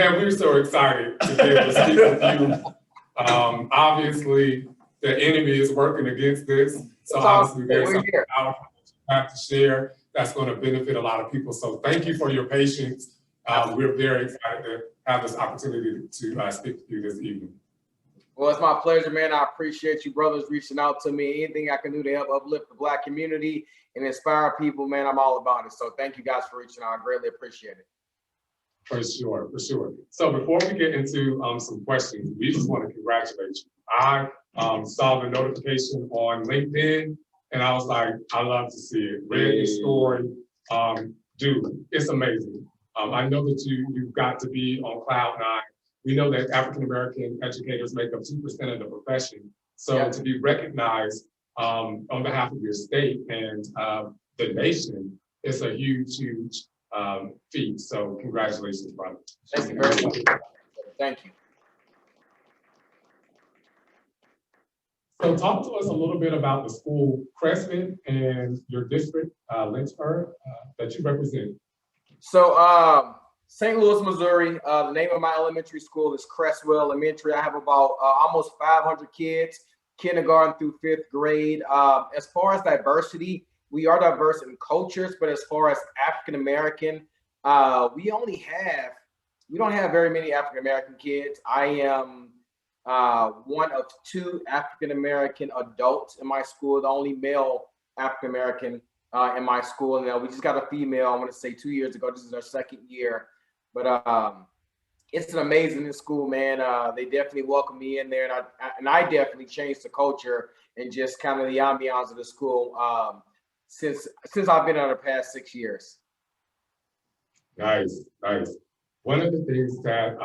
Man, we're so excited to be able to speak with you. Obviously, the enemy is working against this. So obviously there's something powerful that you have to share that's going to benefit a lot of people. So thank you for your patience. We're very excited to have this opportunity to speak with you this evening. Well, it's my pleasure, man. I appreciate you brothers reaching out to me. Anything I can do to help uplift the Black community and inspire people, man, I'm all about it. So thank you guys for reaching out. I greatly appreciate it. For sure, for sure. So before we get into some questions, we just want to congratulate you. I saw the notification on LinkedIn, and I was like, I love to see it. Read your story. Dude, it's amazing. I know that you've got to be on cloud nine. We know that African-American educators make up 2% of the profession. So to be recognized on behalf of your state and the nation, it's a huge, huge feat. So congratulations, brother. Thank you very much. Thank you. So talk to us a little bit about the school, Crestman, and your district, Lynchburg, that you represent. So St. Louis, Missouri, the name of my elementary school is Cockrell Elementary. I have about almost 500 kids, kindergarten through 5th grade. As far as diversity, we are diverse in cultures, but as far as African-American, we don't have very many African-American kids. I am one of 2 African-American adults in my school, the only male African-American in my school. And we just got a female, I want to say 2 years ago. This is our 2nd year. But it's an amazing school, man. They definitely welcome me in there. And I definitely changed the culture and just kind of the ambiance of the school since I've been there the past 6 years. Nice, nice. One of the things that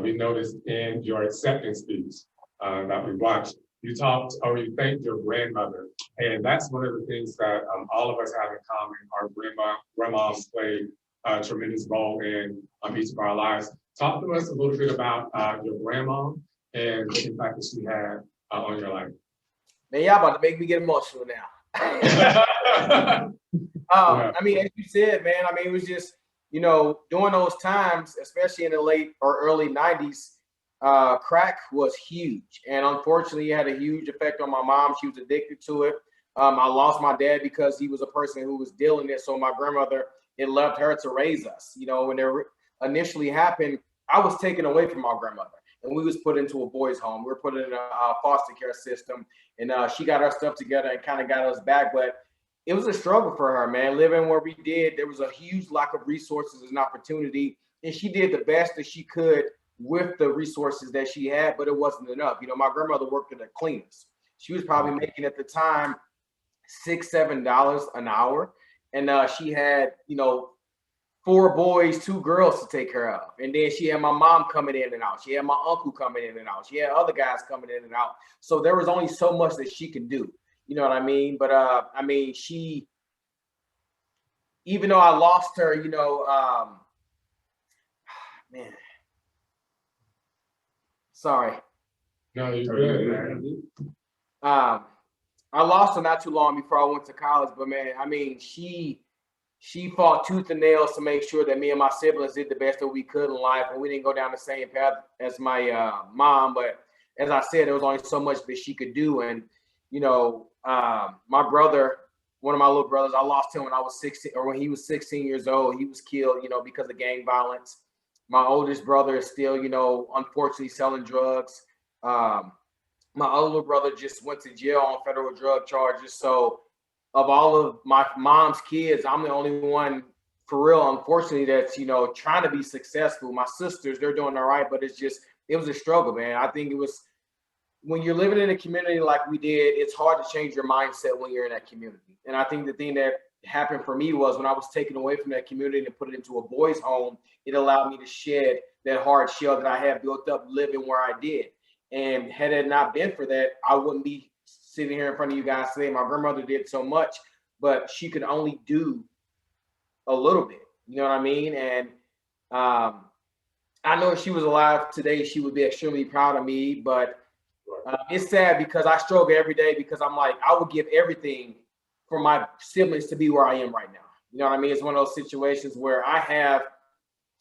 we noticed in your acceptance speech that we watched, you talked or you thanked your grandmother. And that's one of the things that all of us have in common. Our grandmoms played a tremendous role in each of our lives. Talk to us a little bit about your grandma and the impact that she had on your life. Man, y'all about to make me get emotional now. I mean, as you said, man, I mean, it was just, you know, during those times, especially in the late or early 90s, crack was huge. And unfortunately, it had a huge effect on my mom. She was addicted to it. I lost my dad because he was a person who was dealing it. So my grandmother, it left her to raise us. You know, when it initially happened, I was taken away from my grandmother and we was put into a boys' home. We were put in a foster care system, and she got our stuff together and kind of got us back. But it was a struggle for her, man. Living where we did, there was a huge lack of resources and opportunity, and she did the best that she could with the resources that she had, but it wasn't enough. You know, my grandmother worked at a cleaners. She was probably making at the time $6-7 an hour, and she had, you know, 4 boys, 2 girls to take care of. And then she had my mom coming in and out. She had my uncle coming in and out. She had other guys coming in and out. So there was only so much that she could do. You know what I mean? But I mean, she, even though I lost her, you know, man, sorry. No, you're good, man. I lost her not too long before I went to college, but man, I mean, she fought tooth and nails to make sure that me and my siblings did the best that we could in life, and we didn't go down the same path as my mom. But as I said, there was only so much that she could do. And you know, my brother, one of my little brothers, I lost him when I was 16, or when he was 16 years old. He was killed, you know, because of gang violence. My oldest brother is still, you know, unfortunately selling drugs. My older brother just went to jail on federal drug charges. So of all of my mom's kids, I'm the only one, for real, unfortunately, that's, you know, trying to be successful. My sisters, they're doing all right, but it's just, it was a struggle, man. I think it was, when you're living in a community like we did, it's hard to change your mindset when you're in that community. And I think the thing that happened for me was when I was taken away from that community and put it into a boys' home, it allowed me to shed that hard shell that I had built up living where I did. And had it not been for that, I wouldn't be sitting here in front of you guys today. My grandmother did so much, but she could only do a little bit. You know what I mean? And I know if she was alive today, she would be extremely proud of me. But it's sad because I struggle every day, because I'm like, I would give everything for my siblings to be where I am right now. You know what I mean? It's one of those situations where I have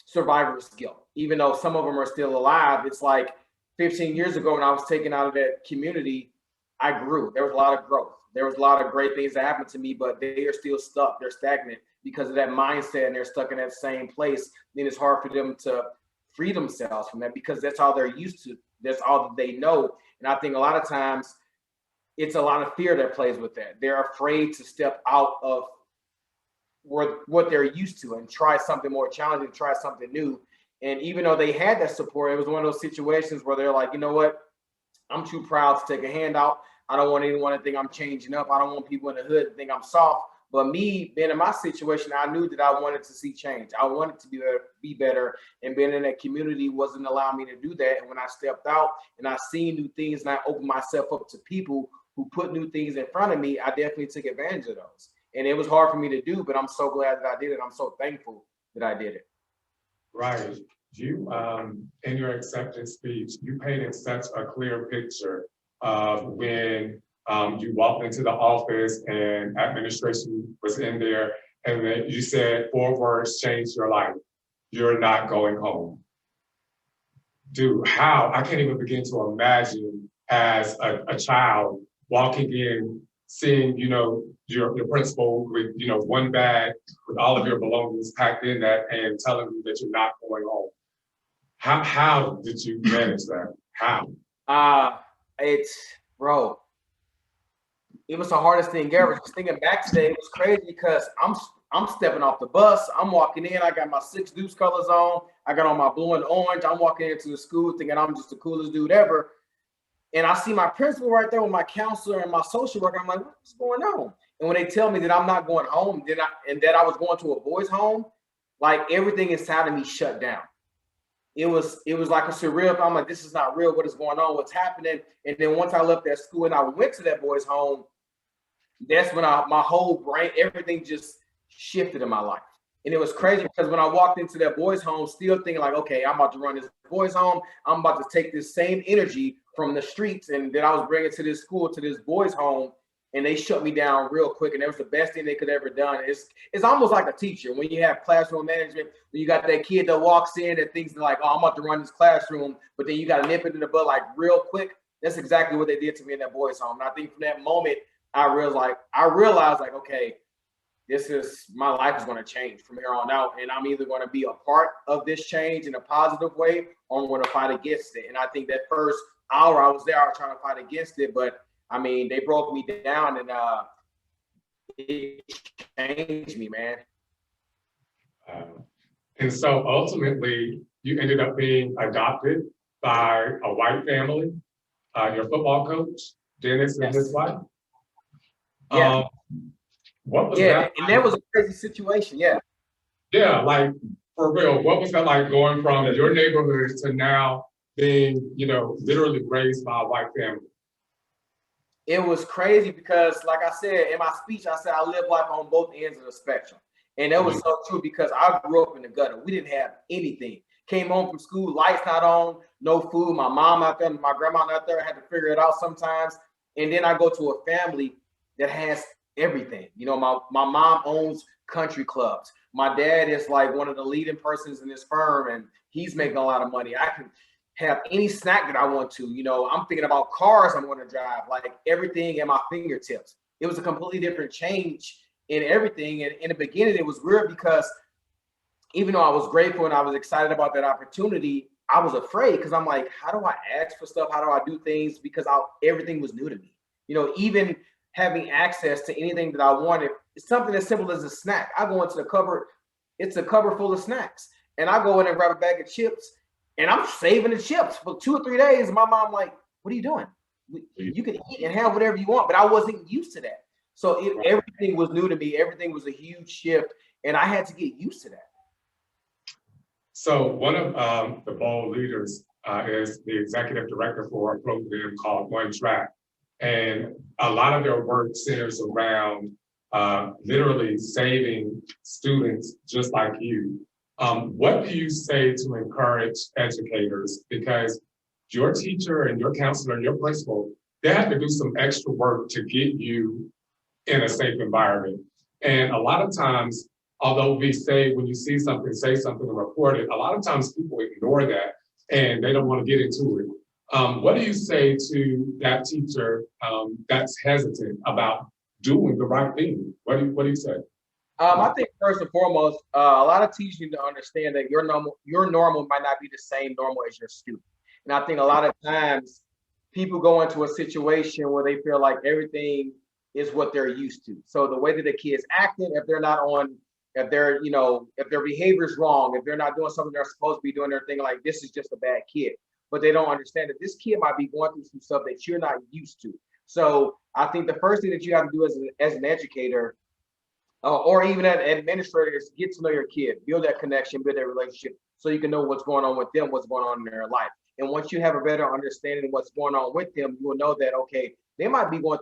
survivor's guilt. Even though some of them are still alive, it's like 15 years ago when I was taken out of that community, I grew. There was a lot of growth. There was a lot of great things that happened to me, but they are still stuck. They're stagnant because of that mindset, and they're stuck in that same place. Then it's hard for them to free themselves from that because that's all they're used to. That's all that they know. And I think a lot of times it's a lot of fear that plays with that. They're afraid to step out of what they're used to and try something more challenging, try something new. And even though they had that support, it was one of those situations where they're like, you know what? I'm too proud to take a handout. I don't want anyone to think I'm changing up. I don't want people in the hood to think I'm soft. But me being in my situation, I knew that I wanted to see change. I wanted to be better. And being in that community wasn't allowing me to do that. And when I stepped out and I seen new things and I opened myself up to people who put new things in front of me, I definitely took advantage of those. And it was hard for me to do, but I'm so glad that I did it. I'm so thankful that I did it. Right. You, in your acceptance speech, you painted such a clear picture of when you walked into the office and administration was in there, and then you said 4 words changed your life. You're not going home. Dude, how? I can't even begin to imagine as a child walking in, seeing, your principal with, one bag with all of your belongings packed in that and telling you that you're not going home. How did you manage that? How? Bro, it was the hardest thing ever. Just thinking back today, it was crazy because I'm stepping off the bus. I'm walking in. I got my 6 Deuce colors on. I got on my blue and orange. I'm walking into the school thinking I'm just the coolest dude ever. And I see my principal right there with my counselor and my social worker. I'm like, what's going on? And when they tell me that I'm not going home, and that I was going to a boys' home, like everything inside of me shut down. It was like a surreal. I'm like, this is not real. What is going on? What's happening? And then once I left that school and I went to that boys' home, that's when my whole brain, everything just shifted in my life. And it was crazy because when I walked into that boys' home, still thinking like, okay, I'm about to run this boys' home. I'm about to take this same energy from the streets and that I was bringing to this school, to this boys' home, and they shut me down real quick. And that was the best thing they could ever done. It's almost like a teacher when you have classroom management, when you got that kid that walks in and thinks like, oh, I'm about to run this classroom, but then you got to nip it in the bud like real quick. That's exactly what they did to me in that boys' home. And I think from that moment, I realized like, okay, my life is going to change from here on out. And I'm either going to be a part of this change in a positive way, or I'm going to fight against it. And I think that first hour I was there, I was trying to fight against it, but I mean, they broke me down and it changed me, man. And so ultimately, you ended up being adopted by a white family, your football coach, Dennis, and his wife. Yeah. What was that? And that was a crazy situation. Yeah. Yeah, like for real, what was that like going from your neighborhood to now being, literally raised by a white family? It was crazy because, like I said in my speech, I said I live life on both ends of the spectrum. And that was so true because I grew up in the gutter. We didn't have anything. Came home from school, lights not on, no food. My mom out there, my grandma out there, I had to figure it out sometimes. And then I go to a family that has everything. My mom owns country clubs. My dad is like one of the leading persons in this firm, and he's making a lot of money. I can have any snack that I want to. I'm thinking about cars I'm going to drive, like everything at my fingertips. It was a completely different change in everything. And in the beginning, it was weird because even though I was grateful and I was excited about that opportunity, I was afraid because I'm like, how do I ask for stuff? How do I do things? Because everything was new to me. Even having access to anything that I wanted, it's something as simple as a snack. I go into the cupboard, it's a cupboard full of snacks. And I go in and grab a bag of chips, and I'm saving the chips for 2 or 3 days. And my mom like, what are you doing? You can eat and have whatever you want, but I wasn't used to that. So everything was new to me. Everything was a huge shift, and I had to get used to that. So one of the bold leaders is the executive director for a program called One Track. And a lot of their work centers around literally saving students just like you. What do you say to encourage educators? Because your teacher and your counselor and your principal, they have to do some extra work to get you in a safe environment. And a lot of times although we say when you see something, say something and report it, a lot of times people ignore that and they don't want to get into it. What do you say to that teacher that's hesitant about doing the right thing? What do you say? I think first and foremost, a lot of teachers need to understand that your normal might not be the same normal as your student. And I think a lot of times people go into a situation where they feel like everything is what they're used to. So the way that the kid's acting, if they're not on, if they're, if their behavior is wrong, if they're not doing something they're supposed to be doing, they're thinking like, this is just a bad kid. But they don't understand that this kid might be going through some stuff that you're not used to. So I think the first thing that you have to do as an educator, or even an administrator, is get to know your kid, build that connection, build that relationship, so you can know what's going on with them, what's going on in their life. And once you have a better understanding of what's going on with them, you will know that, okay, they might be going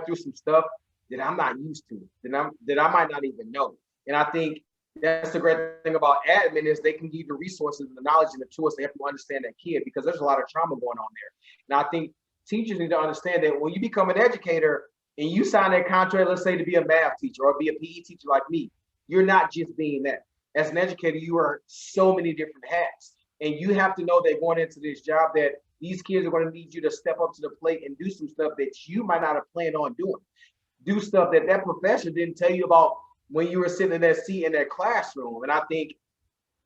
through some stuff that I'm not used to, that I might not even know. And I think that's the great thing about admin, is they can give you the resources, the knowledge, and the tools to help you understand that kid, because there's a lot of trauma going on there. And I think teachers need to understand that when you become an educator and you sign that contract, let's say to be a math teacher or be a PE teacher like me, you're not just being that. As an educator, you are so many different hats. And you have to know that going into this job that these kids are going to need you to step up to the plate and do some stuff that you might not have planned on doing. Do stuff that professor didn't tell you about when you were sitting in that seat in that classroom. And I think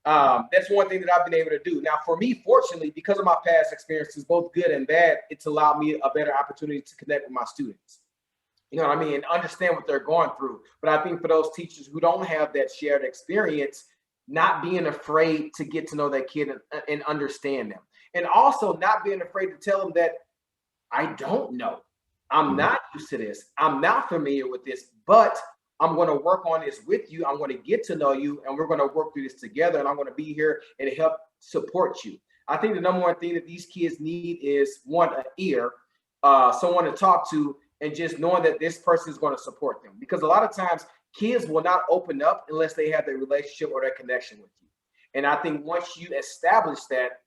that's one thing that I've been able to do. Now, for me, fortunately, because of my past experiences, both good and bad, it's allowed me a better opportunity to connect with my students. You know what I mean? And understand what they're going through. But I think for those teachers who don't have that shared experience, not being afraid to get to know that kid and understand them. And also not being afraid to tell them that I don't know. I'm not used to this. I'm not familiar with this, but I'm going to work on this with you. I'm going to get to know you, and we're going to work through this together. And I'm going to be here and help support you. I think the number one thing that these kids need is, one, an ear, someone to talk to, and just knowing that this person is going to support them. Because a lot of times kids will not open up unless they have that relationship or that connection with you. And I think once you establish that,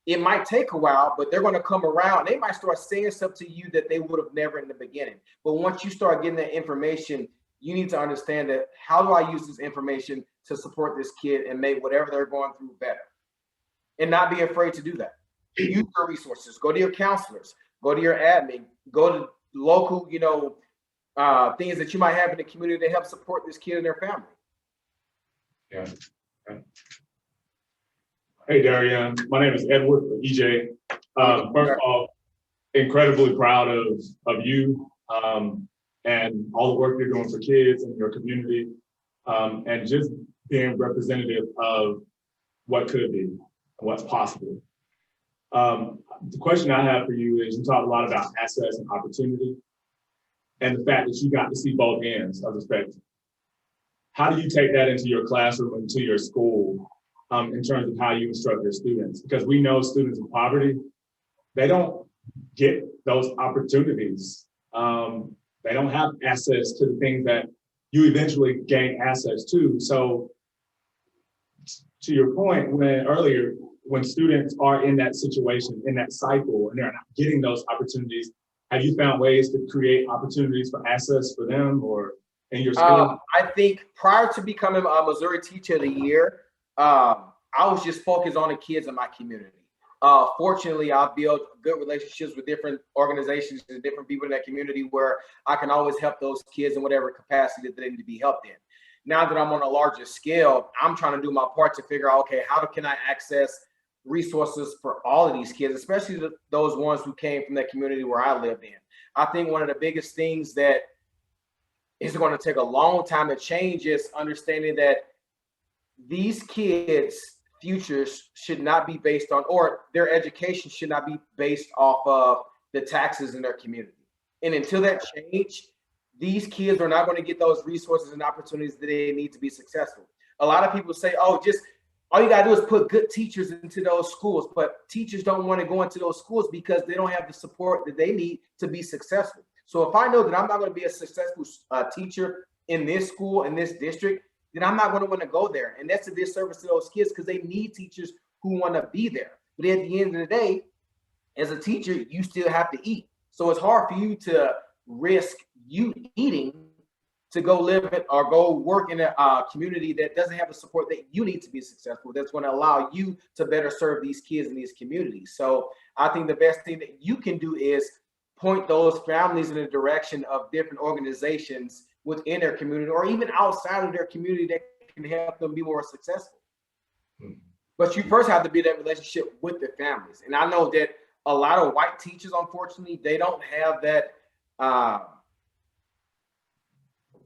it might take a while, but they're going to come around. They might start saying stuff to you that they would have never in the beginning. But once you start getting that information, you need to understand that, how do I use this information to support this kid and make whatever they're going through better? And not be afraid to do that. Use your resources. Go to your counselors. Go to your admin. Go to local, things that you might have in the community to help support this kid and their family. Yeah. Hey, Darrion. My name is Edward, or EJ. First of all, incredibly proud of you and all the work you're doing for kids in your community, and just being representative of what could be and what's possible. The question I have for you is, you talk a lot about access and opportunity, and the fact that you got to see both ends of the spectrum. How do you take that into your classroom, into your school, in terms of how you instruct your students? Because we know students in poverty, they don't get those opportunities. They don't have access to the things that you eventually gain access to. So to your point earlier, when students are in that situation, in that cycle, and they're not getting those opportunities, have you found ways to create opportunities for access for them or in your school? I think prior to becoming a Missouri Teacher of the Year, I was just focused on the kids in my community. Fortunately, I've built good relationships with different organizations and different people in that community where I can always help those kids in whatever capacity that they need to be helped in. Now that I'm on a larger scale, I'm trying to do my part to figure out, okay, how can I access resources for all of these kids, especially those ones who came from that community where I lived in. I think one of the biggest things that is going to take a long time to change is understanding that these kids' futures should not be based on, or their education should not be based off of the taxes in their community. And until that change, these kids are not going to get those resources and opportunities that they need to be successful. A lot of people say, oh, just all you got to do is put good teachers into those schools. But teachers don't want to go into those schools because they don't have the support that they need to be successful. So if I know that I'm not going to be a successful teacher in this school, in this district, then I'm not going to want to go there. And that's a disservice to those kids because they need teachers who want to be there. But at the end of the day, as a teacher, you still have to eat. So it's hard for you to risk you eating to go live it or go work in a community that doesn't have the support that you need to be successful. That's going to allow you to better serve these kids in these communities. So I think the best thing that you can do is point those families in the direction of different organizations within their community or even outside of their community that can help them be more successful. But you first have to build that relationship with the families. And I know that a lot of white teachers, unfortunately, they don't have that.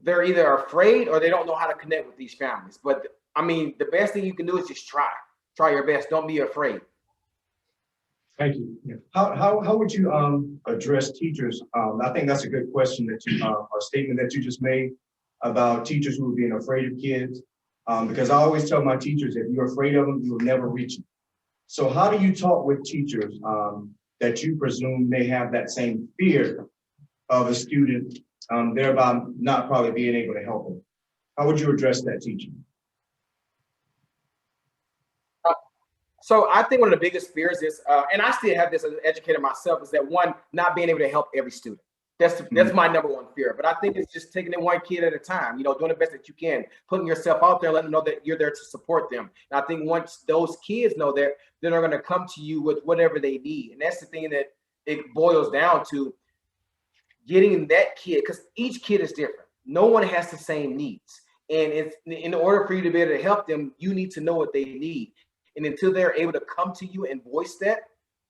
They're either afraid or they don't know how to connect with these families. But I mean, the best thing you can do is just try your best. Don't be afraid. Thank you. Yeah. How would you address teachers? I think that's a good question that you, a statement that you just made about teachers who are being afraid of kids. Because I always tell my teachers, if you're afraid of them, you will never reach them. So how do you talk with teachers that you presume may have that same fear of a student, thereby not probably being able to help them? How would you address that teacher? So I think one of the biggest fears is, and I still have this as an educator myself, is that one, not being able to help every student. That's my number one fear. But I think it's just taking it one kid at a time, you know, doing the best that you can, putting yourself out there, letting them know that you're there to support them. And I think once those kids know that, then they're going to come to you with whatever they need. And that's the thing that it boils down to, getting that kid, because each kid is different. No one has the same needs. And it's, in order for you to be able to help them, you need to know what they need. And until they're able to come to you and voice that,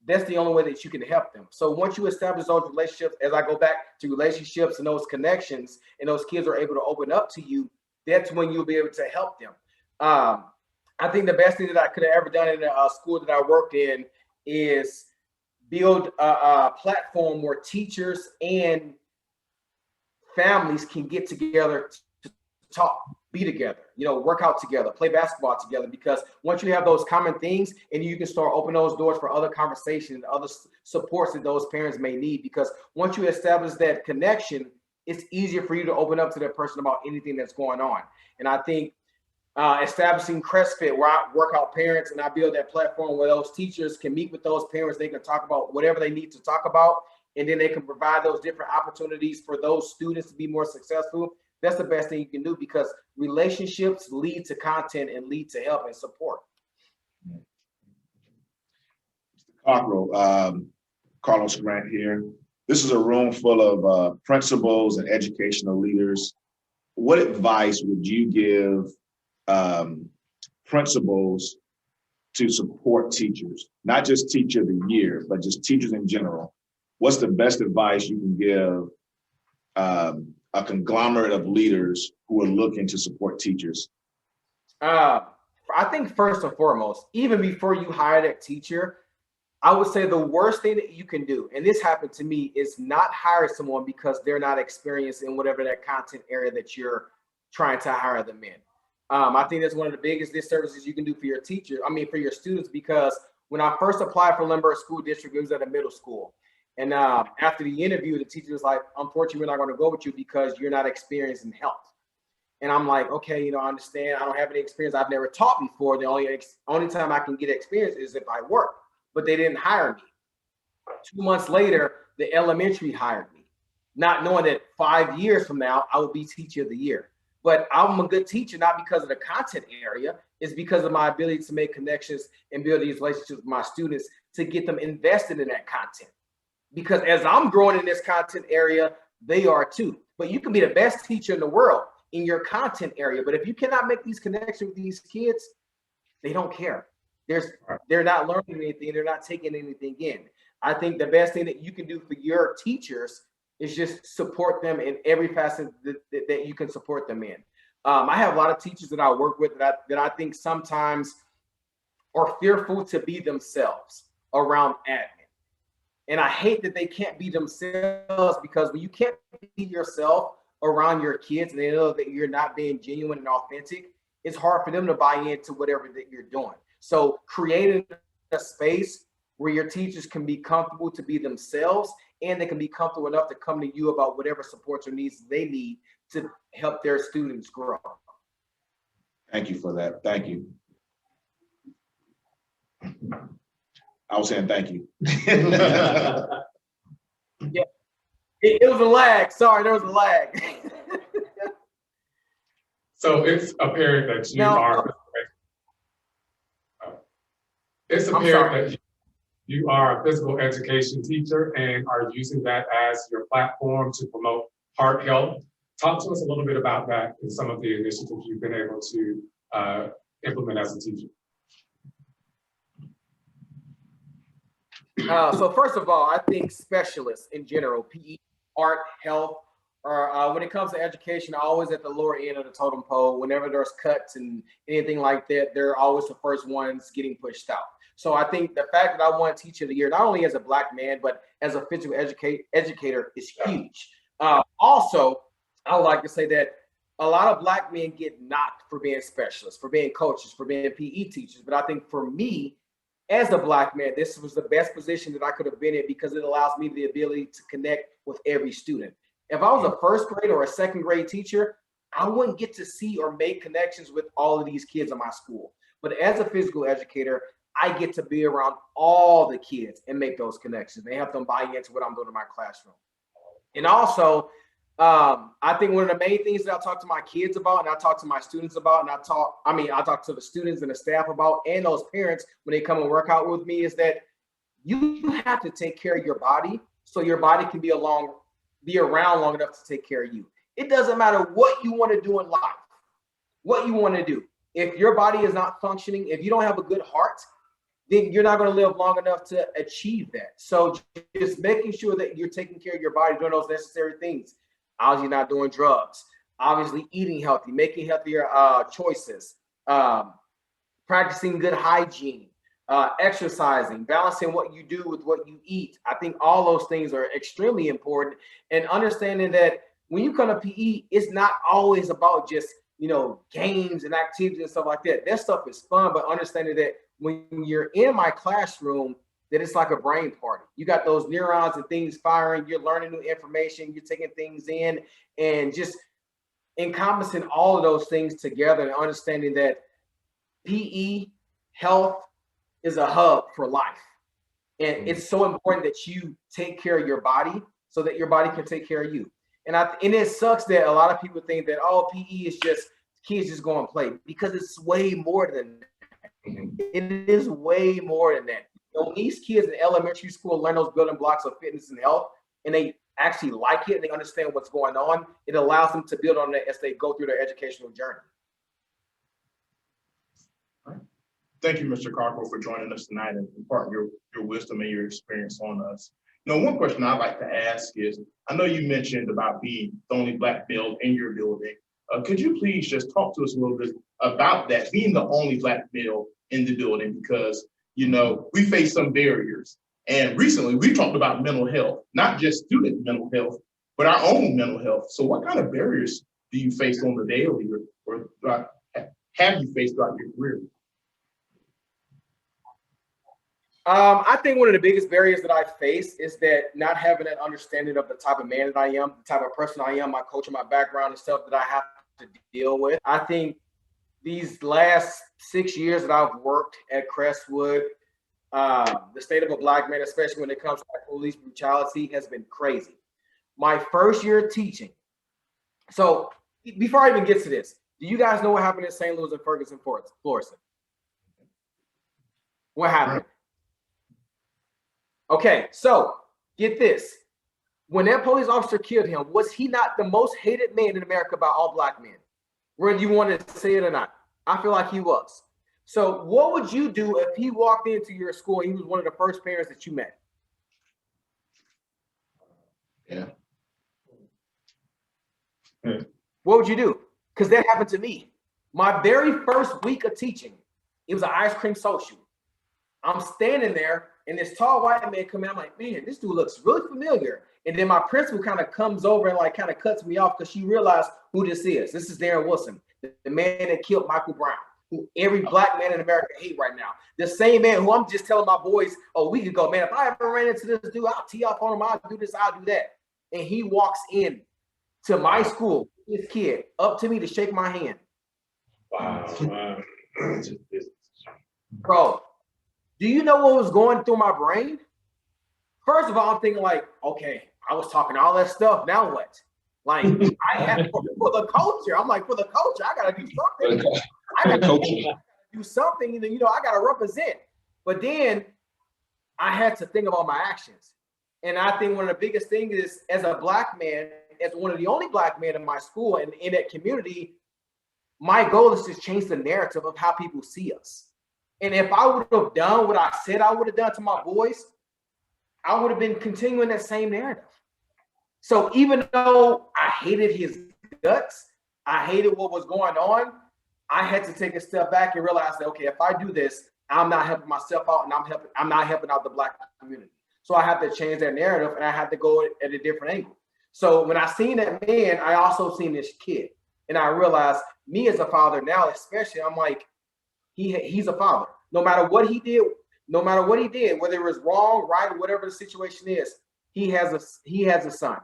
that's the only way that you can help them. So once you establish those relationships, as I go back to relationships and those connections, and those kids are able to open up to you, that's when you'll be able to help them. I think the best thing that I could have ever done in a school that I worked in is build a platform where teachers and families can get together to talk, be together, you know, work out together, play basketball together. Because once you have those common things, and you can start opening those doors for other conversations, other supports that those parents may need. Because once you establish that connection, it's easier for you to open up to that person about anything that's going on. And I think establishing CrestFit, where I work out parents and I build that platform where those teachers can meet with those parents, they can talk about whatever they need to talk about, and then they can provide those different opportunities for those students to be more successful. That's the best thing you can do, because relationships lead to content and lead to help and support. Cockrell, Carlos Grant here. This is a room full of principals and educational leaders. What advice would you give principals to support teachers, not just teacher of the year, but just teachers in general? What's the best advice you can give a conglomerate of leaders who are looking to support teachers? I think first and foremost, even before you hire that teacher, I would say the worst thing that you can do, and this happened to me, is not hire someone because they're not experienced in whatever that content area that you're trying to hire them in. I think that's one of the biggest disservices you can do for your teacher, for your students, because when I first applied for Lindbergh School District, it was at a middle school. And after the interview, the teacher was like, unfortunately, we're not going to go with you because you're not experienced in health. And I'm like, okay, you know, I understand. I don't have any experience. I've never taught before. The only time I can get experience is if I work. But they didn't hire me. 2 months later, the elementary hired me, not knowing that 5 years from now, I will be teacher of the year. But I'm a good teacher, not because of the content area. It's because of my ability to make connections and build these relationships with my students to get them invested in that content. Because as I'm growing in this content area, they are too. But you can be the best teacher in the world in your content area. But if you cannot make these connections with these kids, they don't care. They're not learning anything. They're not taking anything in. I think the best thing that you can do for your teachers is just support them in every facet that you can support them in. I have a lot of teachers that I work with that I think sometimes are fearful to be themselves around admin. And I hate that they can't be themselves, because when you can't be yourself around your kids and they know that you're not being genuine and authentic, it's hard for them to buy into whatever that you're doing. So creating a space where your teachers can be comfortable to be themselves, and they can be comfortable enough to come to you about whatever supports or needs they need to help their students grow. Thank you for that. Thank you. I was saying thank you. Yeah, it was a lag. Sorry, there was a lag. So it's apparent that you Now, are, it's I'm apparent sorry. that you are a physical education teacher and are using that as your platform to promote heart health. Talk to us a little bit about that and some of the initiatives you've been able to implement as a teacher. So first of all, I think specialists in general, PE, art, health, or when it comes to education, always at the lower end of the totem pole. Whenever there's cuts and anything like that, they're always the first ones getting pushed out. So I think the fact that I won Teacher of the Year, not only as a Black man, but as a physical educator is huge. Also, I would like to say that a lot of Black men get knocked for being specialists, for being coaches, for being PE teachers. But I think for me, as a Black man, this was the best position that I could have been in because it allows me the ability to connect with every student. If I was a first grade or a second grade teacher, I wouldn't get to see or make connections with all of these kids in my school. But as a physical educator, I get to be around all the kids and make those connections and help them buy into what I'm doing in my classroom. And also, I think one of the main things that I talk to my kids about and I talk to my students about, and I talk to the students and the staff about, and those parents when they come and work out with me, is that you have to take care of your body so your body can be around long enough to take care of you. It doesn't matter what you want to do in life, what you want to do. If your body is not functioning, if you don't have a good heart, then you're not going to live long enough to achieve that. So just making sure that you're taking care of your body, doing those necessary things. Obviously not doing drugs, obviously eating healthy, making healthier choices, practicing good hygiene, exercising, balancing what you do with what you eat. I think all those things are extremely important, and understanding that when you come to PE, it's not always about just, games and activities and stuff like that. That stuff is fun, but understanding that when you're in my classroom, that it's like a brain party. You got those neurons and things firing, you're learning new information, you're taking things in, and just encompassing all of those things together and understanding that PE health is a hub for life. And it's so important that you take care of your body so that your body can take care of you. And it sucks that a lot of people think that, oh, PE is just kids just go and play, because it's way more than that. It is way more than that. When these kids in elementary school learn those building blocks of fitness and health, and they actually like it and they understand what's going on, it allows them to build on that as they go through their educational journey. Thank you, Mr. Cockrell, for joining us tonight and imparting your wisdom and your experience on us. One question I'd like to ask is, I know you mentioned about being the only Black male in your building. Could you please just talk to us a little bit about that, being the only Black male in the building? Because, we face some barriers. And recently we talked about mental health, not just student mental health, but our own mental health. So what kind of barriers do you face on the daily or have you faced throughout your career? I think one of the biggest barriers that I face is that not having that understanding of the type of man that I am, the type of person I am, my culture, my background and stuff that I have to deal with. I think these last 6 years that I've worked at Crestwood, the state of a Black man, especially when it comes to police brutality, has been crazy. My first year teaching. So before I even get to this, do you guys know what happened in St. Louis and Ferguson, Florissant? What happened? Okay, so get this. When that police officer killed him, was he not the most hated man in America by all Black men? Whether you want to say it or not, I feel like he was. So what would you do if he walked into your school and he was one of the first parents that you met? Yeah. What would you do? Because that happened to me. My very first week of teaching, it was an ice cream social. I'm standing there and this tall white man come in. I'm like, man, this dude looks really familiar. And then my principal kind of comes over and kind of cuts me off because she realized who this is. This is Darrion Wilson, the man that killed Michael Brown, who every Black man in America hate right now. The same man who I'm just telling my boys a week ago, man, if I ever ran into this dude, I'll tee off on him, I'll do this, I'll do that. And he walks in to my school, this kid, up to me to shake my hand. Wow. Bro, do you know what was going through my brain? First of all, I'm thinking like, okay, I was talking all that stuff, now what? Like I have for the culture. I'm like, for the culture, I gotta do something. I gotta do something, you know, I gotta represent. But then I had to think about my actions. And I think one of the biggest things is, as a Black man, as one of the only Black men in my school and in that community, my goal is to change the narrative of how people see us. And if I would have done what I said I would have done to my boys, I would have been continuing that same narrative. So even though I hated his guts, I hated what was going on, I had to take a step back and realize that, okay, if I do this, I'm not helping myself out, and I'm not helping out the Black community. So I have to change that narrative, and I have to go at a different angle. So when I seen that man, I also seen this kid, and I realized, me as a father now, especially, I'm like, he's a father. No matter what he did, whether it was wrong, right, whatever the situation is, he has a son.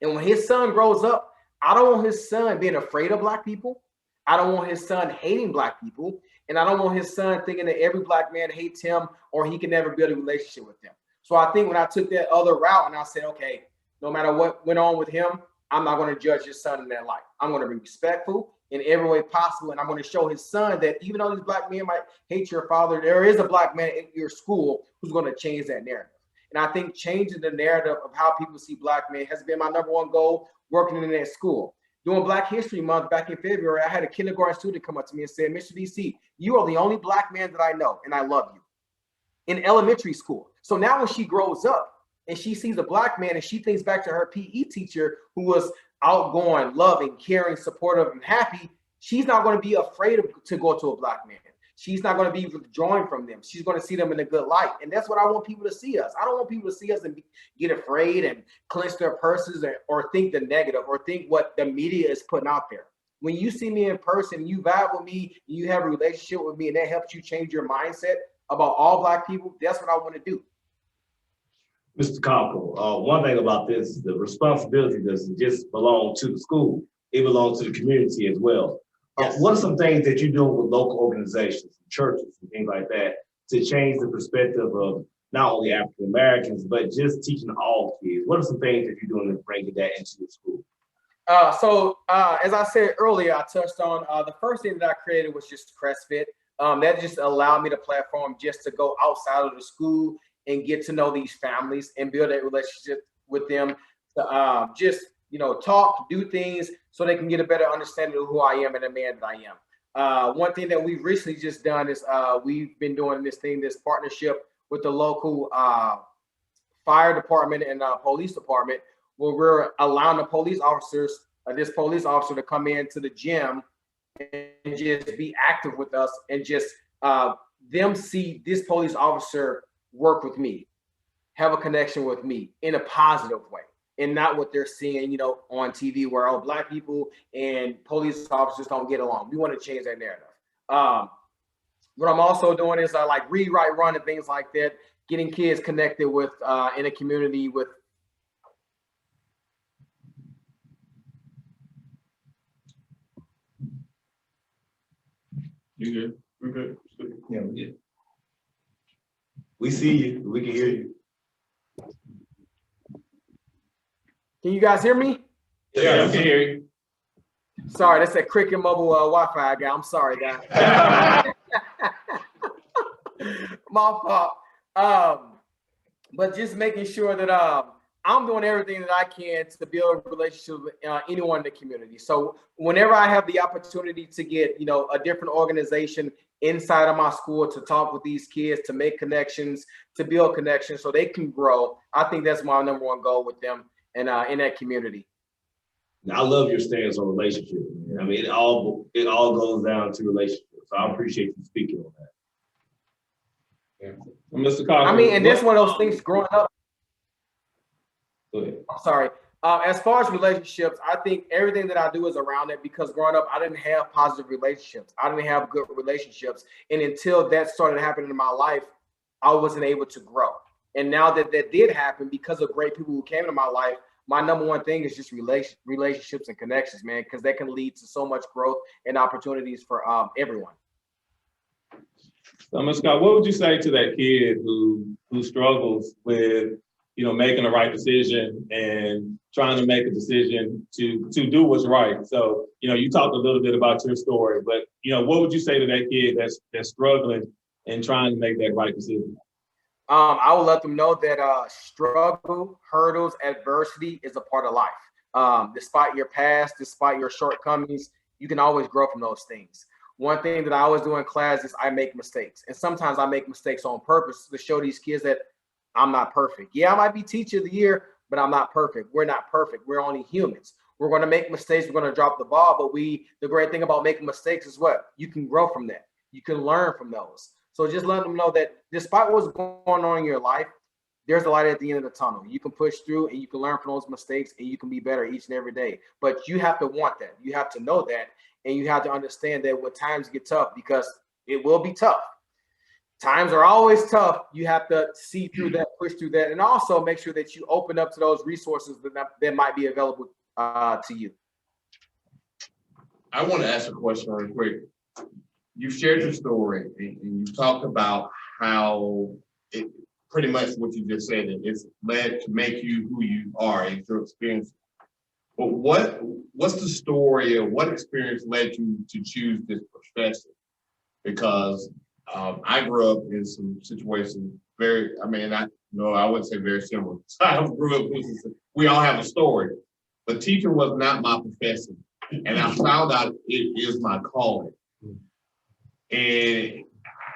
And when his son grows up, I don't want his son being afraid of Black people. I don't want his son hating Black people. And I don't want his son thinking that every Black man hates him or he can never build a relationship with them. So I think when I took that other route and I said, okay, no matter what went on with him, I'm not going to judge his son in that light. I'm going to be respectful in every way possible. And I'm going to show his son that even though these Black men might hate your father, there is a Black man in your school who's going to change that narrative. And I think changing the narrative of how people see Black men has been my #1 goal working in that school. During Black History Month back in February, I had a kindergarten student come up to me and said, Mr. DC, you are the only Black man that I know, and I love you. In elementary school. So now when she grows up and she sees a Black man and she thinks back to her PE teacher who was outgoing, loving, caring, supportive, and happy, she's not going to be afraid to go to a Black man. She's not going to be withdrawing from them. She's going to see them in a good light. And that's what I want people to see us. I don't want people to see us and get afraid and clench their purses or think the negative or think what the media is putting out there. When you see me in person, you vibe with me, you have a relationship with me, and that helps you change your mindset about all Black people, that's what I want to do. Mr. Cockrell, one thing about this, the responsibility doesn't just belong to the school, it belongs to the community as well. Yes. What are some things that you're doing with local organizations, churches, and things like that to change the perspective of not only African Americans, but just teaching all kids? What are some things that you're doing to bring that into the school? As I said earlier, I touched on the first thing that I created was just CrestFit. That just allowed me the platform just to go outside of the school and get to know these families and build a relationship with them. To just, you know, talk, do things so they can get a better understanding of who I am and the man that I am. One thing that we've recently just done is we've been doing this partnership with the local fire department and police department, where we're allowing the police officers, this police officer to come into the gym and just be active with us and just them see this police officer work with me, have a connection with me in a positive way, and not what they're seeing, you know, on TV where all Black people and police officers don't get along. We want to change that narrative. What I'm also doing is like read, write, run, and things like that, getting kids connected with in a community with. You good? We're good. Yeah, we good. We see you, we can hear you. Can you guys hear me? Yeah, we can hear you. Sorry, that's that Cricket Mobile Wi-Fi guy. I'm sorry, guys. My fault. But just making sure that I'm doing everything that I can to build a relationship with anyone in the community. So whenever I have the opportunity to get, you know, a different organization inside of my school to talk with these kids, to make connections, to build connections so they can grow, I think that's my #1 goal with them and in that community. I love your stance on relationships. I mean, it all goes down to relationships. So I appreciate you speaking on that. Yeah. Well, Mr. Cockrell, I mean, and that's one of those things growing up. Go ahead. I'm sorry. As far as relationships, I think everything that I do is around it because growing up, I didn't have positive relationships. I didn't have good relationships. And until that started happening in my life, I wasn't able to grow. And now that that did happen because of great people who came into my life, my #1 thing is just relationships and connections, man, because that can lead to so much growth and opportunities for everyone. So, Ms. Scott, what would you say to that kid who struggles with making the right decision and trying to make a decision to do what's right. So, you talked a little bit about your story, but, what would you say to that kid that's struggling and trying to make that right decision? I would let them know that struggle, hurdles, adversity is a part of life. Despite your past, despite your shortcomings, you can always grow from those things. One thing that I always do in class is I make mistakes. And sometimes I make mistakes on purpose to show these kids that I'm not perfect. Yeah, I might be teacher of the year, but I'm not perfect. We're not perfect. We're only humans. We're going to make mistakes. We're going to drop the ball. But the great thing about making mistakes is what? You can grow from that. You can learn from those. So just let them know that despite what's going on in your life, there's a light at the end of the tunnel. You can push through and you can learn from those mistakes and you can be better each and every day. But you have to want that. You have to know that. And you have to understand that when times get tough, because it will be tough. Times are always tough. You have to see through that, push through that, and also make sure that you open up to those resources that might be available to you. I want to ask a question real quick. You shared your story and you talked about how it pretty much what you just said, it's led to make you who you are and your experience. But what's the story or what experience led you to choose this profession? Because I grew up in some situations I wouldn't say very similar. I grew up, we all have a story, but teaching was not my profession. And I found out it is my calling. And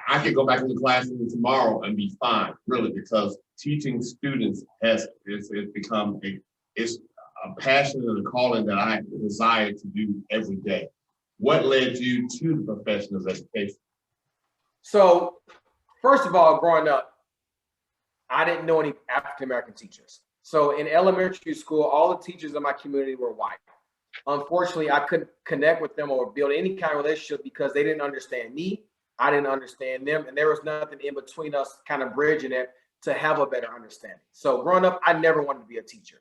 I could go back in the classroom tomorrow and be fine, really, because teaching students it's become a passion and a calling that I desire to do every day. What led you to the profession of education? So, first of all, growing up, I didn't know any African-American teachers. So in elementary school, all the teachers in my community were white. Unfortunately, I couldn't connect with them or build any kind of relationship because they didn't understand me. I didn't understand them. And there was nothing in between us kind of bridging it to have a better understanding. So growing up, I never wanted to be a teacher.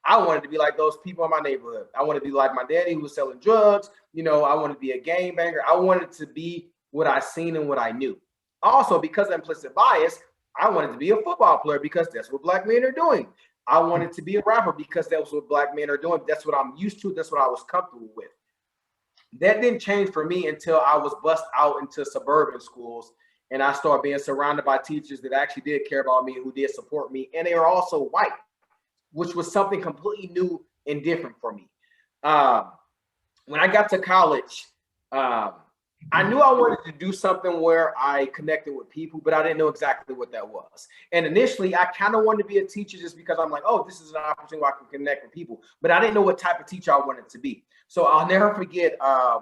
I wanted to be like those people in my neighborhood. I wanted to be like my daddy who was selling drugs. I wanted to be a gangbanger. I wanted to be what I seen and what I knew. Also, because of implicit bias, I wanted to be a football player because that's what black men are doing. I wanted to be a rapper because that's what black men are doing. That's what I'm used to. That's what I was comfortable with. That didn't change for me until I was bussed out into suburban schools and I started being surrounded by teachers that actually did care about me, who did support me, and they were also white, which was something completely new and different for me. When I got to college, I knew I wanted to do something where I connected with people, but I didn't know exactly what that was. And initially, I kind of wanted to be a teacher just because I'm like, oh, this is an opportunity where I can connect with people. But I didn't know what type of teacher I wanted to be. So I'll never forget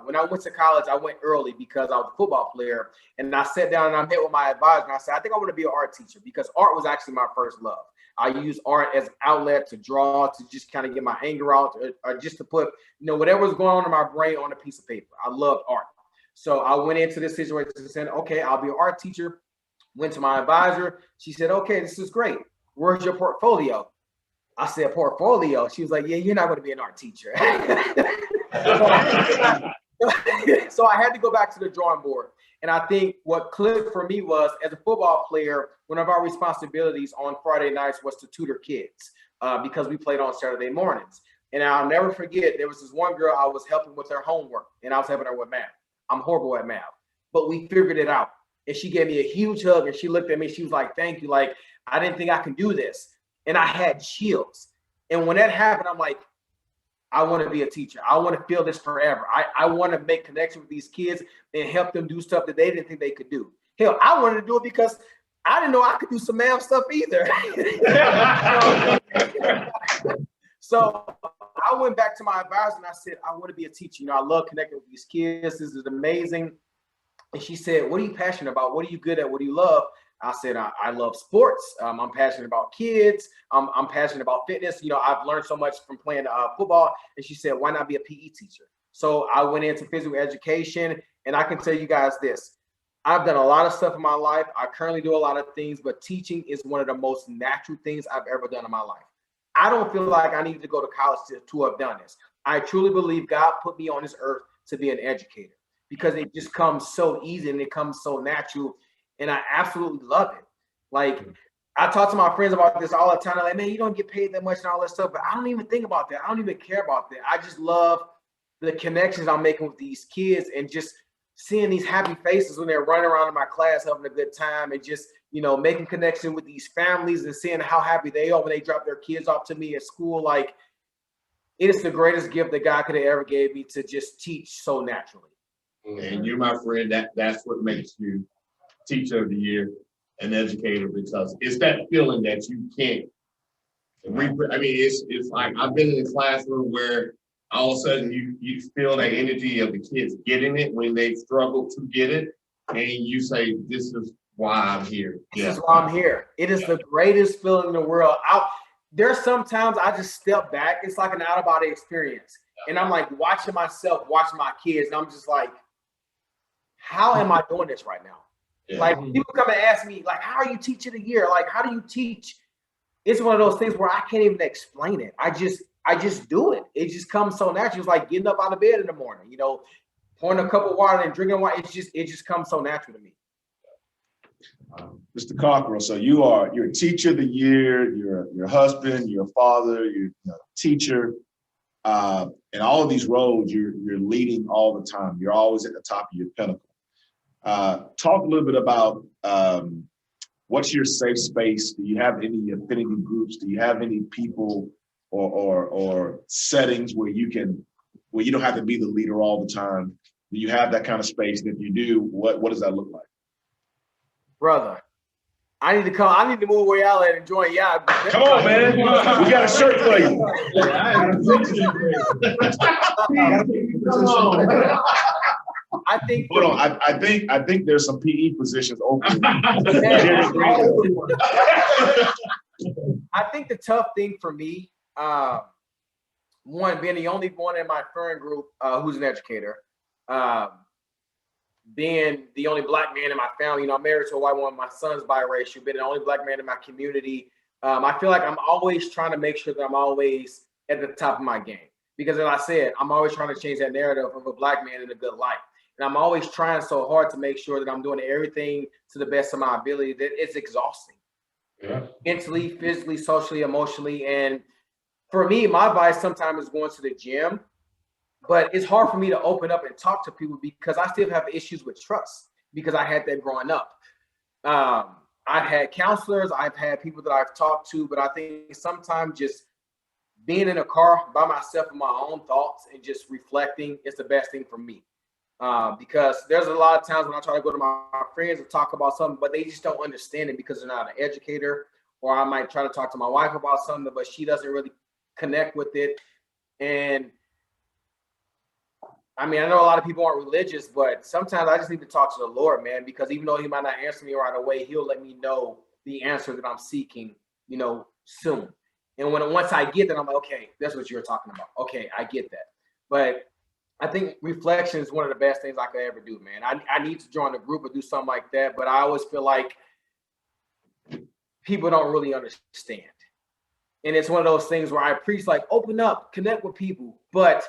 when I went to college, I went early because I was a football player. And I sat down and I met with my advisor. And I said, I think I want to be an art teacher because art was actually my first love. I use art as an outlet to draw, to just kind of get my anger out, or just to put, whatever was going on in my brain on a piece of paper. I loved art. So I went into this situation and said, okay, I'll be an art teacher. Went to my advisor. She said, okay, this is great. Where's your portfolio? I said, portfolio? She was like, yeah, you're not going to be an art teacher. So I had to go back to the drawing board. And I think what clicked for me was, as a football player, one of our responsibilities on Friday nights was to tutor kids because we played on Saturday mornings. And I'll never forget, there was this one girl I was helping with her homework, and I was helping her with math. I'm horrible at math, but we figured it out. And she gave me a huge hug and she looked at me. She was like, thank you. Like, I didn't think I could do this. And I had chills. And when that happened, I'm like, I want to be a teacher. I want to feel this forever. I want to make connection with these kids and help them do stuff that they didn't think they could do. Hell, I wanted to do it because I didn't know I could do some math stuff either. So I went back to my advisor and I said, I want to be a teacher. I love connecting with these kids. This is amazing. And she said, what are you passionate about? What are you good at? What do you love? I said, I love sports. I'm passionate about kids. I'm passionate about fitness. I've learned so much from playing football. And she said, why not be a PE teacher? So I went into physical education. And I can tell you guys this. I've done a lot of stuff in my life. I currently do a lot of things, but teaching is one of the most natural things I've ever done in my life. I don't feel like I need to go to college to have done this. I truly believe God put me on this earth to be an educator because it just comes so easy and it comes so natural. And I absolutely love it. Like, I talk to my friends about this all the time. They're like, man, you don't get paid that much and all that stuff. But I don't even think about that. I don't even care about that. I just love the connections I'm making with these kids and just seeing these happy faces when they're running around in my class having a good time and just, you know, making connection with these families and seeing how happy they are when they drop their kids off to me at school. Like, it is the greatest gift that God could have ever gave me to just teach so naturally. And you, my friend, that's what makes you teacher of the year, an educator, because it's that feeling that you can't. I mean, it's like I've been in a classroom where all of a sudden you feel the energy of the kids getting it when they struggle to get it, and you say, "This is why I'm here." This is why I'm here. It is the greatest feeling in the world. There's sometimes I just step back. It's like an out of body experience, and I'm like watching myself, watching my kids, and I'm just like, how am I doing this right now? Yeah. Like, people come and ask me, like, how are you teacher of the year? Like, how do you teach? It's one of those things where I can't even explain it. I just do it. It just comes so natural. It's like getting up out of bed in the morning, you know, pouring a cup of water and drinking water. It just comes so natural to me. Mr. Cockrell, so you're a teacher of the year, you're your husband, you're a father, you're a teacher, and all of these roles you're leading all the time. You're always at the top of your pinnacle. Talk a little bit about what's your safe space? Do you have any affinity groups? Do you have any people or settings where you don't have to be the leader all the time? Do you have that kind of space? And if you do, what does that look like? Brother, I need to move where y'all at and join y'all. Come on, man. We got a shirt for you. Come on. I think. Hold on. I think there's some PE positions open. I think the tough thing for me, one, being the only one in my friend group who's an educator, being the only black man in my family, you know, I'm married to a white woman, my son's biracial, being the only black man in my community. I feel like I'm always trying to make sure that I'm always at the top of my game. Because as I said, I'm always trying to change that narrative of a black man in a good life. And I'm always trying so hard to make sure that I'm doing everything to the best of my ability. That it's exhausting. Yeah. Mentally, physically, socially, emotionally. And for me, my advice sometimes is going to the gym. But it's hard for me to open up and talk to people because I still have issues with trust because I had that growing up. I've had counselors, I've had people that I've talked to, but I think sometimes just being in a car by myself with my own thoughts and just reflecting is the best thing for me. Because there's a lot of times when I try to go to my friends and talk about something, but they just don't understand it because they're not an educator, or I might try to talk to my wife about something, but she doesn't really connect with it. And I mean, I know a lot of people aren't religious, but sometimes I just need to talk to the Lord, man, because even though he might not answer me right away, he'll let me know the answer that I'm seeking, you know, soon. And once I get that, I'm like, okay, that's what you were talking about. Okay, I get that. But I think reflection is one of the best things I could ever do, man. I need to join a group or do something like that, but I always feel like people don't really understand. And it's one of those things where I preach, like, open up, connect with people, but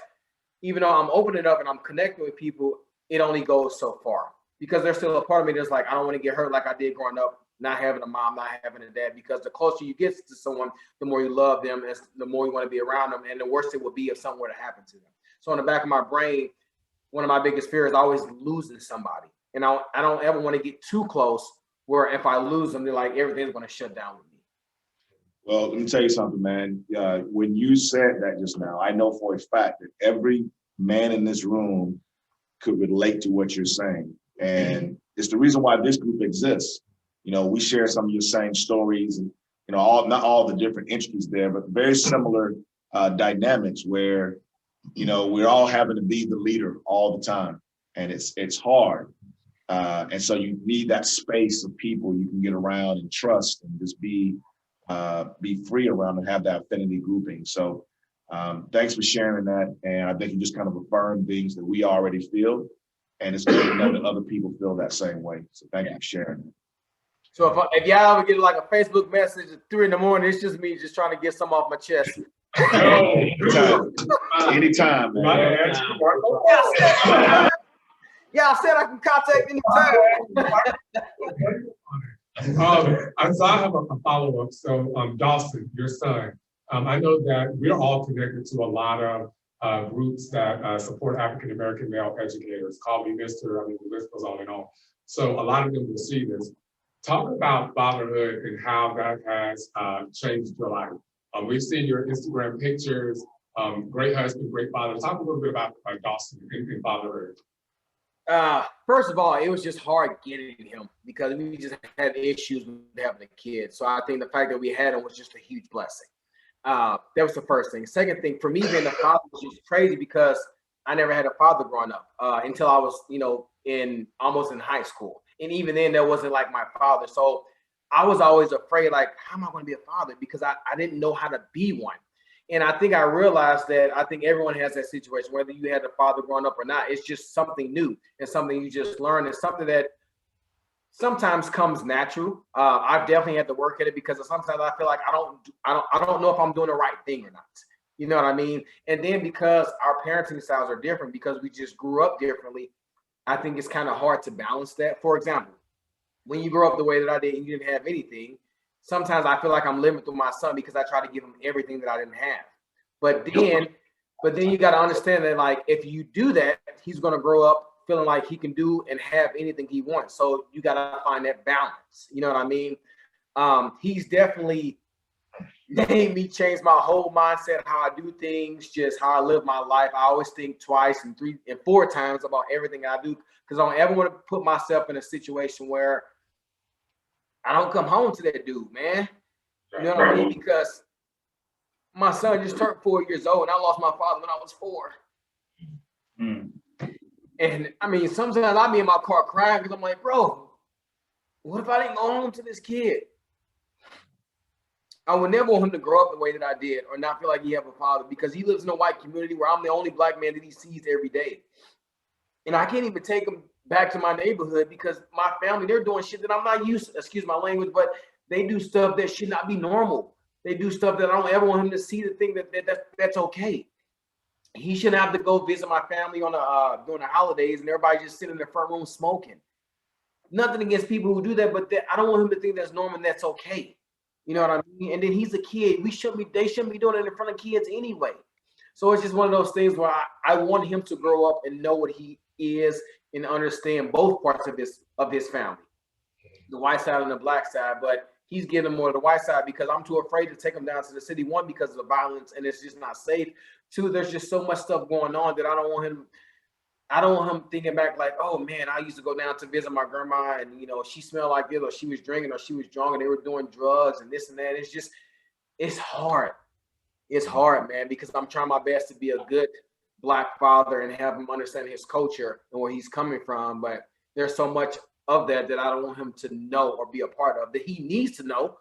even though I'm opening up and I'm connecting with people, it only goes so far because there's still a part of me that's like, I don't want to get hurt like I did growing up, not having a mom, not having a dad, because the closer you get to someone, the more you love them, and the more you want to be around them, and the worse it would be if something were to happen to them. So in the back of my brain, one of my biggest fears is always losing somebody. And I don't ever want to get too close where if I lose them, they're like, everything's going to shut down with me. Well, let me tell you something, man. When you said that just now, I know for a fact that every man in this room could relate to what you're saying. And it's the reason why this group exists. You know, we share some of your same stories and, you know, not all the different entities there, but very similar dynamics where, you know, we're all having to be the leader all the time. And it's hard. And so you need that space of people you can get around and trust and just be free around and have that affinity grouping. So thanks for sharing that. And I think you just kind of affirmed things that we already feel. And it's good to know that other people feel that same way. So thank you for sharing that. So if y'all ever get like a Facebook message at 3 a.m, it's just me just trying to get some off my chest. Anytime, man. Yeah, I said I can contact anytime. So I have a follow-up. So Dawson, your son, I know that we're all connected to a lot of groups that support African-American male educators. Call me Mr. I mean, the list goes on and on. So a lot of them will see this. Talk about fatherhood and how that has changed your life. We've seen your Instagram pictures, great husband, great father. Talk a little bit about Dawson and fatherhood. First of all, it was just hard getting him because we just had issues with having a kid. So I think the fact that we had him was just a huge blessing. That was the first thing. Second thing, for me being a father was just crazy because I never had a father growing up until I was, almost in high school. And even then, that wasn't like my father. So I was always afraid, like, how am I going to be a father? Because I didn't know how to be one. And I think I realized that I think everyone has that situation, whether you had a father growing up or not. It's just something new and something you just learn. It's something that sometimes comes natural. I've definitely had to work at it because sometimes I feel like I don't know if I'm doing the right thing or not. You know what I mean? And then because our parenting styles are different, because we just grew up differently, I think it's kind of hard to balance that. For example, when you grow up the way that I did and you didn't have anything, sometimes I feel like I'm living through my son because I try to give him everything that I didn't have. But then you got to understand that, like, if you do that, he's going to grow up feeling like he can do and have anything he wants. So you got to find that balance. You know what I mean? He's definitely made me change my whole mindset, how I do things, just how I live my life. I always think twice and 3 and 4 times about everything I do because I don't ever want to put myself in a situation where I don't come home to that dude, man. You know what I mean? Because my son just turned 4 years old and I lost my father when I was 4. And I mean, sometimes I be in my car crying because I'm like, bro, what if I didn't go home to this kid? I would never want him to grow up the way that I did or not feel like he have a father because he lives in a white community where I'm the only black man that he sees every day. And I can't even take him back to my neighborhood because my family, they're doing shit that I'm not used to, excuse my language, but they do stuff that should not be normal. They do stuff that I don't ever want him to see the thing that's okay. He shouldn't have to go visit my family on during the holidays and everybody just sitting in the front room smoking. Nothing against people who do that, but I don't want him to think that's normal and that's okay. You know what I mean? And then he's a kid. They shouldn't be doing it in front of kids anyway. So it's just one of those things where I want him to grow up and know what he is and understand both parts of his family, the white side and the black side. But he's getting more of the white side because I'm too afraid to take him down to the city. 1, because of the violence and it's just not safe. 2, there's just so much stuff going on that I don't want him thinking back like, oh man, I used to go down to visit my grandma and she smelled like this, or she was drinking, or she was drunk and they were doing drugs and this and that. It's hard. It's hard, man, because I'm trying my best to be a good black father and have him understand his culture and where he's coming from. But there's so much of that I don't want him to know or be a part of that he needs to know.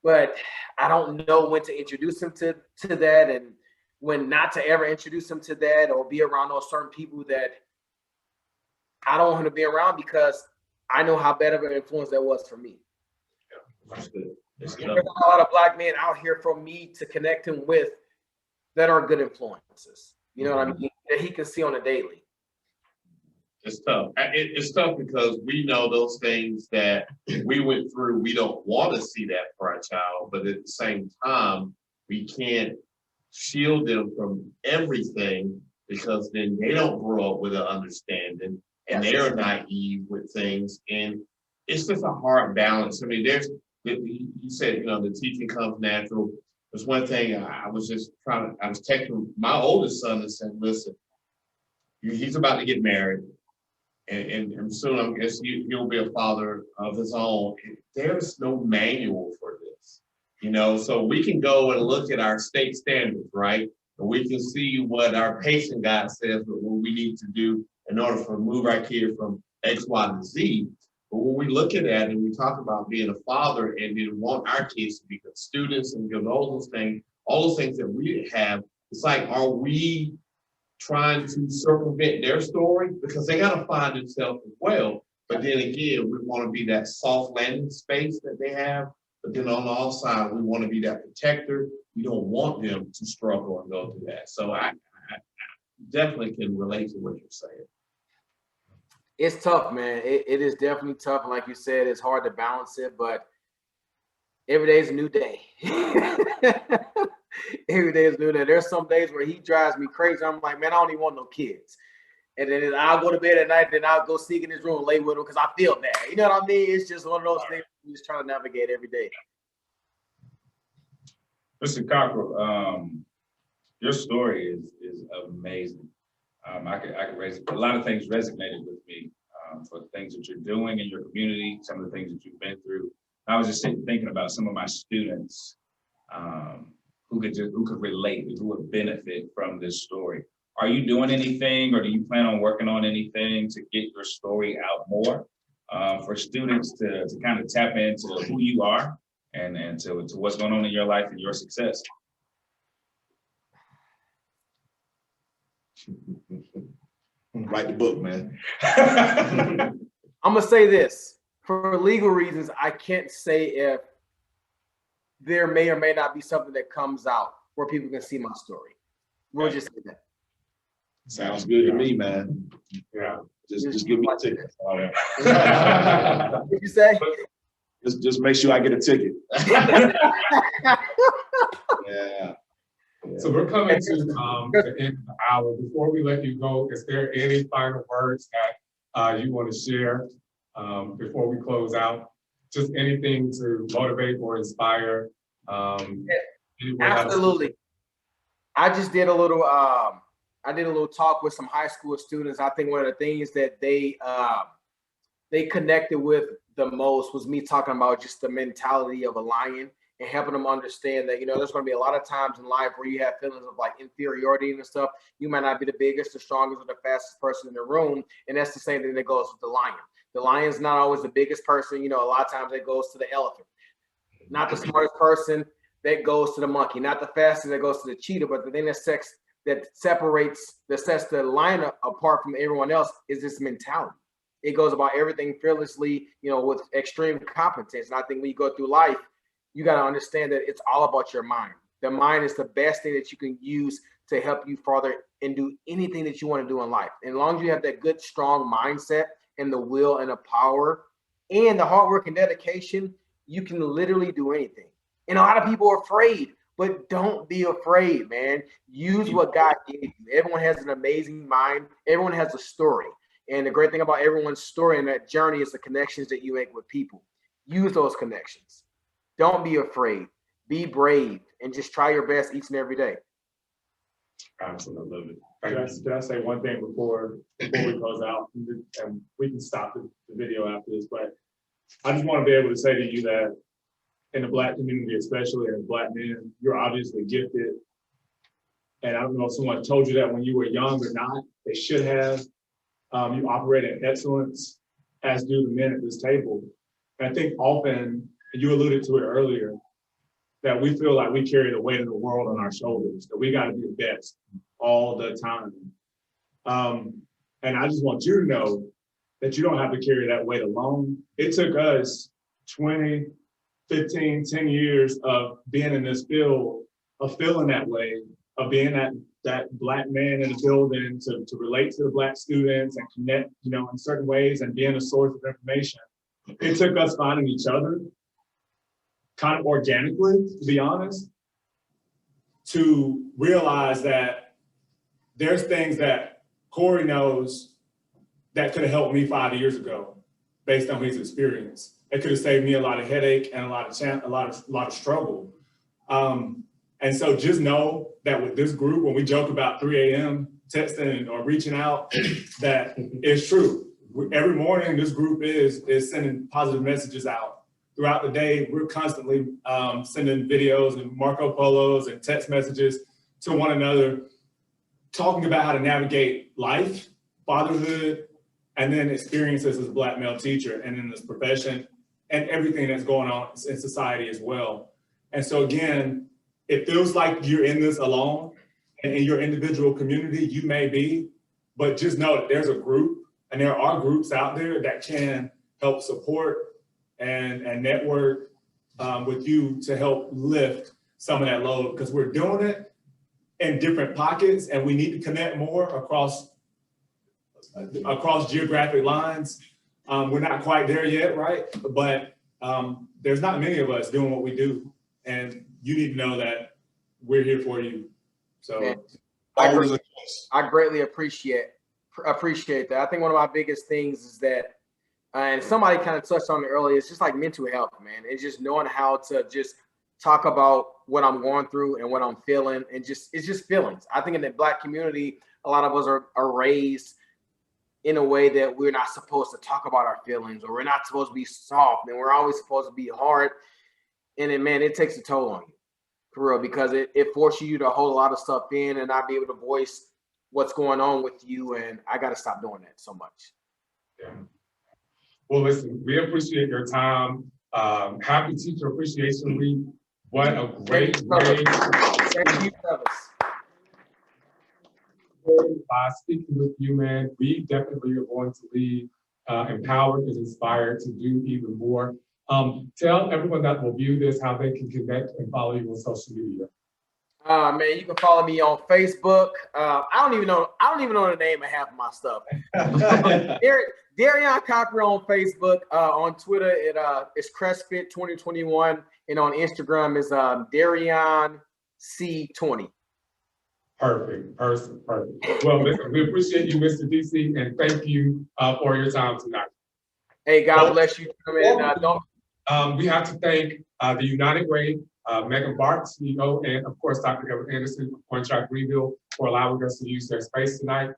But I don't know when to introduce him to that and when not to ever introduce him to that or be around those certain people that I don't want him to be around because I know how bad of an influence that was for me. That's good. There's a lot of black men out here for me to connect him with that are good influences. You know what I mean? That he can see on a daily. It's tough. It's tough because we know those things that we went through. We don't want to see that for our child, but at the same time, we can't shield them from everything because then they don't grow up with an understanding and they're naive with things. And it's just a hard balance. I mean, you said, the teaching comes natural. There's one thing I was texting my oldest son and saying, listen, he's about to get married. And soon I guess he'll be a father of his own. There's no manual for this, so we can go and look at our state standards, right? And we can see what our patient guide says, what we need to do in order to move our kid from X, Y, to Z. But when we look at that and we talk about being a father and then want our kids to be good students and all those things that we have, it's like, are we trying to circumvent their story? Because they got to find themselves as well. But then again, we want to be that soft landing space that they have. But then on the other side, we want to be that protector. We don't want them to struggle and go through that. So I definitely can relate to what you're saying. It's tough, man. It is definitely tough. And like you said, it's hard to balance it, but every day is a new day. Every day is a new day. There's some days where he drives me crazy. I'm like, man, I don't even want no kids. And then I'll go to bed at night, then I'll go sneak in his room and lay with him because I feel bad. You know what I mean? It's just one of those things you just trying to navigate every day. Mr. Cockrell, your story is amazing. I could raise a lot of things resonated with me for the things that you're doing in your community, some of the things that you've been through. I was just thinking about some of my students who could relate, who would benefit from this story. Are you doing anything, or do you plan on working on anything to get your story out more for students to kind of tap into who you are and to what's going on in your life and your success? Write the book, man. I'm gonna say this. For legal reasons, I can't say if there may or may not be something that comes out where people can see my story. We'll just say that. Sounds good to me, man. Yeah. Just give me a ticket. What'd you say? Just make sure I get a ticket. Yeah. So we're coming to the end of the hour. Before we let you go, is there any final words that you want to share before we close out? Just anything to motivate or inspire? Absolutely. I just did a little talk with some high school students. I think one of the things that they connected with the most was me talking about just the mentality of a lion and helping them understand that, there's going to be a lot of times in life where you have feelings of like inferiority and stuff. You might not be the biggest, the strongest, or the fastest person in the room. And that's the same thing that goes with the lion. The lion's not always the biggest person. A lot of times it goes to the elephant. Not the smartest person, that goes to the monkey. Not the fastest, that goes to the cheetah. But the thing that sets the lion apart from everyone else is this mentality. It goes about everything fearlessly, with extreme competence. And I think when you go through life, you got to understand that it's all about your mind. The mind is the best thing that you can use to help you further and do anything that you want to do in life. And as long as you have that good, strong mindset and the will and the power and the hard work and dedication, you can literally do anything. And a lot of people are afraid, but don't be afraid, man. Use what God gave you. Everyone has an amazing mind. Everyone has a story. And the great thing about everyone's story and that journey is the connections that you make with people. Use those connections. Don't be afraid. Be brave and just try your best each and every day. Absolutely. Can I say one thing before we close out? And we can stop the video after this, but I just want to be able to say to you that in the Black community, especially as Black men, you're obviously gifted. And I don't know if someone told you that when you were young or not. They should have. You operate in excellence, as do the men at this table. And I think often, and you alluded to it earlier, that we feel like we carry the weight of the world on our shoulders, that we got to be the best all the time. And I just want you to know that you don't have to carry that weight alone. It took us 20, 15, 10 years of being in this field, of feeling that way, of being that Black man in the building to relate to the Black students and connect, in certain ways and being a source of information. It took us finding each other kind of organically, to be honest, to realize that there's things that Corey knows that could have helped me 5 years ago based on his experience. It could have saved me a lot of headache and a lot of struggle. And so just know that with this group, when we joke about 3 a.m. texting or reaching out, that it's true. Every morning, this group is sending positive messages out. Throughout the day, we're constantly sending videos and Marco Polos and text messages to one another, talking about how to navigate life, fatherhood, and then experiences as a Black male teacher and in this profession and everything that's going on in society as well. And so again, it feels like you're in this alone, and in your individual community, you may be, but just know that there's a group, and there are groups out there that can help support and network with you to help lift some of that load, because we're doing it in different pockets, and we need to connect more across across geographic lines. We're not quite there yet, right? But there's not many of us doing what we do, and you need to know that we're here for you. So Man, I greatly appreciate that. I think one of my biggest things is that, and somebody kind of touched on it earlier, it's just like mental health, man. It's just knowing how to just talk about what I'm going through and what I'm feeling, and it's just feelings. I think in the Black community, a lot of us are raised in a way that we're not supposed to talk about our feelings, or we're not supposed to be soft, and we're always supposed to be hard. And then, man, it takes a toll on you, for real, because it forces you to hold a lot of stuff in and not be able to voice what's going on with you. And I got to stop doing that so much. Yeah. Well, listen, we appreciate your time. Happy Teacher Appreciation Week. What a great way. Thank you, fellas. By speaking with you, man, we definitely are going to leave empowered and inspired to do even more. Tell everyone that will view this how they can connect and follow you on social media. Man, you can follow me on Facebook. I don't even know the name of half of my stuff. Darrion Cockrell on Facebook. On Twitter, it's Crestfit 2021, and on Instagram is Darrion C20. Perfect. Well, listen, we appreciate you, Mr. DC, and thank you for your time tonight. Hey, God bless you. We have to thank the United Way, Megan Bart, CEO, and of course, Dr. Evan Anderson of Contract Rebuild for allowing us to use their space tonight.